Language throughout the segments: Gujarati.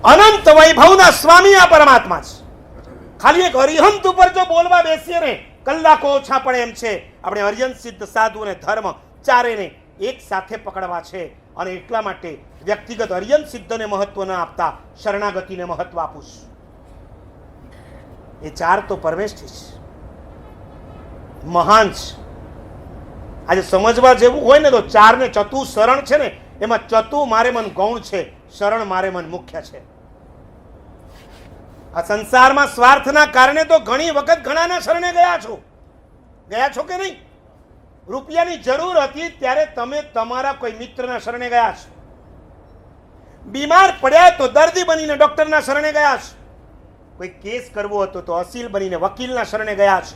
અનંત વૈભવના સ્વામી આ પરમાત્મા છે. ખાલી એક અરિહંત ઉપર જો બોલવા બેસીએ ને કલાકો ઓછા પડે એમ છે. આપણે અરિહંત સિદ્ધ સાધુ અને ધર્મ ચારેને એક સાથે પકડવા છે અને એટલા માટે વ્યક્તિગત અરિહંત સિદ્ધને મહત્વ ન આપતા શરણાગતિને મહત્વ આપું છું. એ ચાર તો પરમેષ્ઠી છે, મહાન છે. આજે સમજવા જેવું હોય ને તો ચાર ને ચતુ શરણ છે ને, એમાં ચતુ મારે મન ગૌણ છે, શરણ મારે મન મુખ્ય છે. આ સંસારમાં સ્વાર્થના કારણે તો ઘણી વખત ઘણાના શરણે ગયા છો કે નહીં? રૂપિયાની જરૂર હતી ત્યારે તમે તમારા કોઈ મિત્રના શરણે ગયા છો. બીમાર પડ્યા તો દર્દી બનીને ડોક્ટરના શરણે ગયા છો. કોઈ કેસ કરવો હતો તો અસીલ બનીને વકીલના શરણે ગયા છો.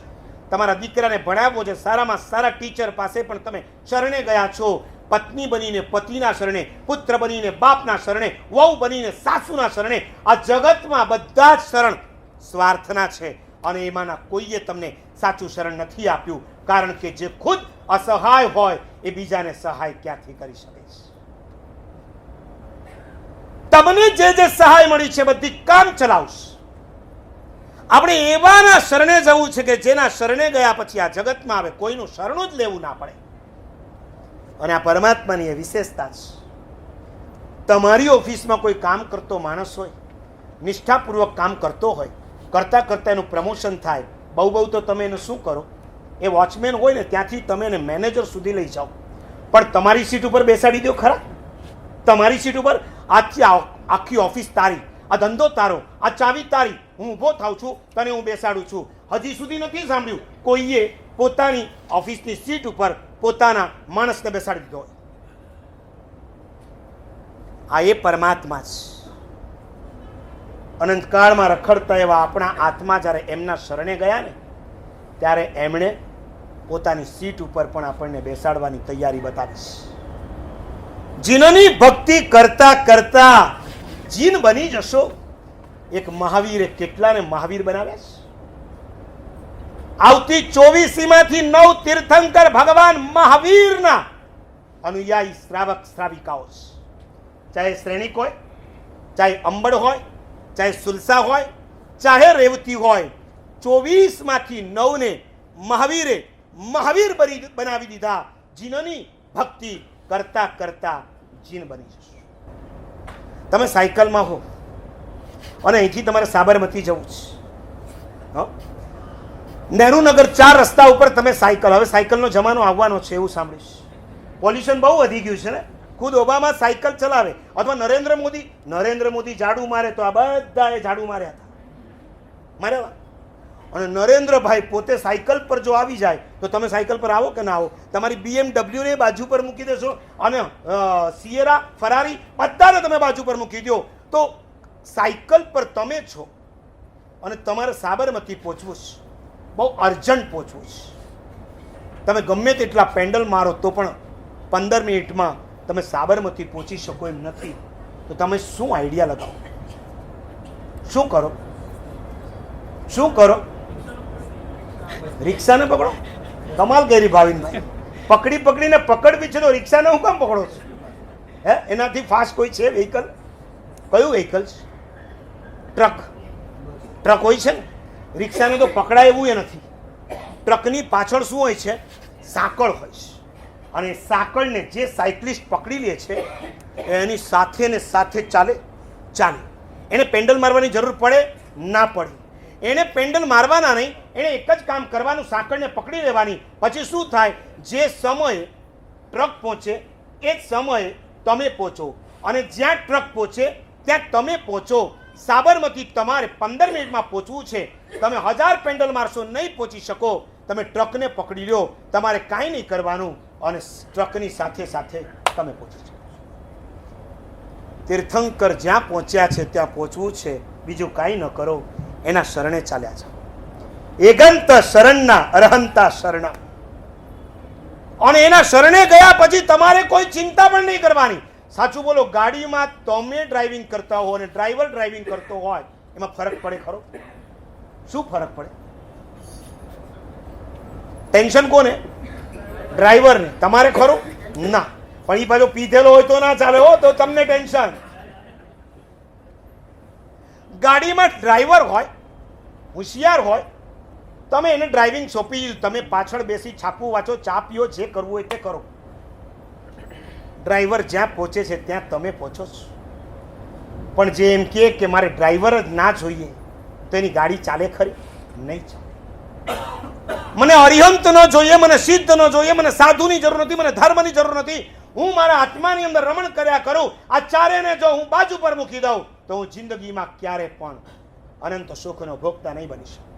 તમારા દીકરાને ભણાવવો છે, સારામાં સારા ટીચર પાસે પણ તમે શરણે ગયા છો. પત્ની બનીને પતિના શરણે, પુત્ર બનીને બાપના શરણે, વહુ બનીને સાસુના શરણે. આ જગતમાં બધા જ શરણ સ્વાર્થના છે અને એમાંના કોઈએ તમને સાચું શરણ નથી આપ્યું. કારણ કે જે ખુદ અસહાય હોય એ બીજાને સહાય ક્યાંથી કરી શકે છે? તમને જે સહાય મળી છે બધી કામ ચલાવશે. આપણે એવાના શરણે જવું છે કે જેના શરણે ગયા પછી આ જગતમાં આવે કોઈનું શરણું જ લેવું ના પડે. અને આ પરમાત્માની એ વિશેષતા છે. તમારી ઓફિસમાં કોઈ કામ કરતો માણસ હોય, નિષ્ઠાપૂર્વક કામ કરતો હોય, કરતા કરતા એનું પ્રમોશન થાય, બહુ તો તમે એને શું કરો? એ વોચમેન હોય ને ત્યાંથી તમે એને મેનેજર સુધી લઈ જાઓ, પણ તમારી સીટ ઉપર બેસાડી દો ખરા? તમારી સીટ ઉપર આખી ઓફિસ તારી, આ ધંધો તારો, આ ચાવી તારી, હું ઊભો થાઉં છું, તને હું બેસાડું છું. હજી સુધી નથી સાંભળ્યું કોઈએ પોતાની ઓફિસની સીટ ઉપર પોતાના માણસને બેસાડી દીધો હોય. આ એ પરમાત્મા છે. અનંતકાળમાં રખડતા એવા આપણા આત્મા જ્યારે એમના શરણે ગયા ને ત્યારે એમણે પોતાની સીટ ઉપર પણ આપણને બેસાડવાની તૈયારી બતાવી છે. જીનની ભક્તિ કરતા કરતા જીન બની જશો. એક મહાવીરે કેટલાને મહાવીર બનાવ્યા છે? આવતી 24માંથી 9 તીર્થંકર ભગવાન મહાવીરના અનુયાયી શ્રાવક શ્રાવિકાઓ છે. ચાહે શ્રેણિક હોય, ચાહે અંબડ હોય, ચાહે સુલસા હોય, ચાહે રેવતી હોય, 24માંથી 9ને મહાવીરે મહાવીર બનાવી દીધા. જીનની ભક્તિ કરતા કરતા જીન બની જશે. તમે સાયકલમાં હો અને અહીંથી તમારે સાબરમતી જવું છે, નહેરુનગર 4 રસ્તા ઉપર તમે સાયકલ, હવે સાયકલનો જમાનો આવવાનો છે એવું સાંભળીશ. પોલ્યુશન બહુ વધી ગયું છે ને. ખુદ ઓબામા સાયકલ ચલાવે અથવા નરેન્દ્ર મોદી ઝાડુ મારે તો આ બધાએ ઝાડુ માર્યા હતા. અને નરેન્દ્રભાઈ પોતે સાયકલ પર જો આવી જાય તો તમે સાયકલ પર આવો કે ના આવો? તમારી BMW ને બાજુ પર મૂકી દેશો અને સિયેરા, ફરારી બધાને તમે બાજુ પર મૂકી દો તો સાયકલ પર તમે છો અને તમારે સાબરમતી પહોંચવું છે, બહુ અર્જન્ટ પહોંચવું છે. તમે ગમે તેટલા પેન્ડલ મારો તો પણ 15 મિનિટમાં તમે સાબરમતી પહોંચી શકો એમ નથી. તો તમે શું આઈડિયા લગાવો? શું કરો? રિક્ષાને પકડો? કમાલ કરી ભાવિનભાઈ. પકડીને પકડવી છે તો રિક્ષાને હું કામ પકડો છો? એનાથી ફાસ્ટ કોઈ છે વ્હીકલ? કયું વ્હીકલ છે? ટ્રક હોય છે ને. રિક્ષાને તો પકડાય એવું એ નથી. ટ્રકની પાછળ શું હોય છે? સાંકળ હોય છે. અને સાંકળને જે સાયકલિસ્ટ પકડી લે છે એની સાથે ને સાથે ચાલે. એને પેન્ડલ મારવાની જરૂર પડે ના પડે, એને પેન્ડલ મારવાના નહીં, એને એક જ કામ કરવાનું, સાંકળને પકડી લેવાની. પછી શું થાય? જે સમયે ટ્રક પહોંચે એ જ સમયે તમે પહોંચો અને જ્યાં ટ્રક પહોંચે ત્યાં તમે પહોંચો. સાબરમતી તમારે 15 મિનિટમાં પહોંચવું છે. તમે 1000 પેન્ડલ મારશો નહીં પહોંચી શકો. તમે ટ્રકને પકડી લો, તમારે કાંઈ નહીં કરવાનું અને ટ્રકની સાથે સાથે તમે પહોંચી શકો. તીર્થંકર જ્યાં પહોંચ્યા છે ત્યાં પહોંચવું છે, બીજું કાંઈ ન કરો, એના શરણે ચાલ્યા જાઓ. એગંત શરણના અરહંતા શરણ. અને એના શરણે ગયા પછી તમારે કોઈ ચિંતા પણ નહીં કરવાની. સાચું બોલો, ગાડીમાં તમે ડ્રાઇવિંગ કરતા હો અને ડ્રાઈવર ડ્રાઇવિંગ કરતો હોય એમાં ફરક પડે ખરો? શું ફરક પડે? ટેન્શન કોને? ડ્રાઈવરને. તમારે ખરું ના, પણ એ પાછો પીધેલો હોય તો ના ચાલે હો, તો તમને ટેન્શન. ગાડીમાં ડ્રાઈવર હોય, હોશિયાર હોય, તમે એને ડ્રાઇવિંગ સોંપી દીધું, તમે પાછળ બેસી છાપું વાંચો, ચા પીઓ, જે કરવું હોય તે કરો. ડ્રાઈવર જ્યાં પહોંચે છે ત્યાં તમે પહોંચો છો. પણ જે એમ કહે કે મારે ડ્રાઈવર જ ના જોઈએ તો એની ગાડી ચાલે ખરી? નહીં ચાલે. મને અરિહંત ન જોઈએ, મને સિદ્ધ ન જોઈએ, મને સાધુની જરૂર નથી, મને ધર્મની જરૂર નથી. હું મારા આત્માની અંદર રમણ કર્યા કરું. આ ચારેને જો હું બાજુ પર મૂકી દઉં તો હું જિંદગીમાં ક્યારે પણ અનંત સુખનો ભોગતા નહીં બની શકું.